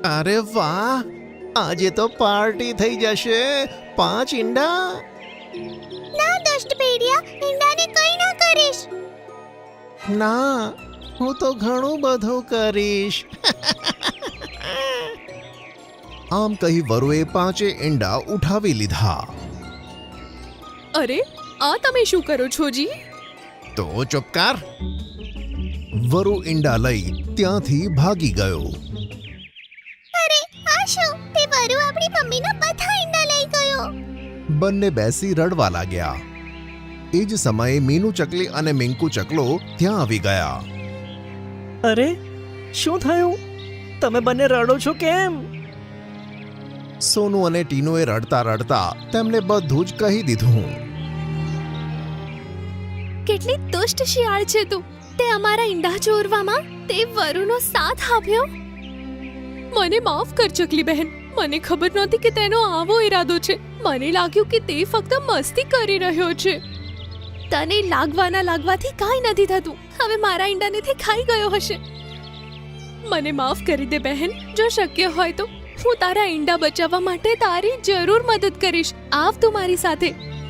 અરે વાહ, આજે તો પાર્ટી થઈ જશે. 5 ઈંડા. ના દુષ્ટ ભેડિયા, ઈંડાને કંઈ ના કરીશ. ના, હું તો ઘણું બધું કરીશ. આમ કહી વરુએ 5 ઈંડા ઉઠાવી લીધા. અરે આ તમે શું કરો છો જી? તો ચૂપ કર. વરુ ઈંડા લઈ ત્યાંથી ભાગી ગયો. અરે આ શું? તે વરુ આપણી મમ્મીના બધા ઈંડા લઈ ગયો. બંને બેસી રડવા લાગ્યા. એ જ સમયે મીનુ ચકલી અને મિંકુ ચકલો ત્યાં આવી ગયા. અરે શું થયું? તમે બંને રડો છો કેમ? સોનુ અને ટીનુએ રડતા રડતા તેમને બધું જ કહી દીધું. કેટલી દુષ્ટ શિયાળ છે તું! તે અમારા ઈંડા ચોરવામાં તે વરુનો સાથ આપ્યો. મને માફ કર ચકલી બહેન, મને ખબર નહોતી કે તેનો આવો ઈરાદો છે. મને લાગ્યું કે તે ફક્ત મસ્તી કરી રહ્યો છે. તને લાગવાથી કાંઈ નથી થતું. હવે મારા ઈંડાને તે ખાઈ ગયો હશે. મને માફ કરી દે બહેન. જો શક્ય હોય તો હું તારા ઈંડા બચાવવા માટે તારી જરૂર મદદ કરીશ. આવ તું મારી સાથે.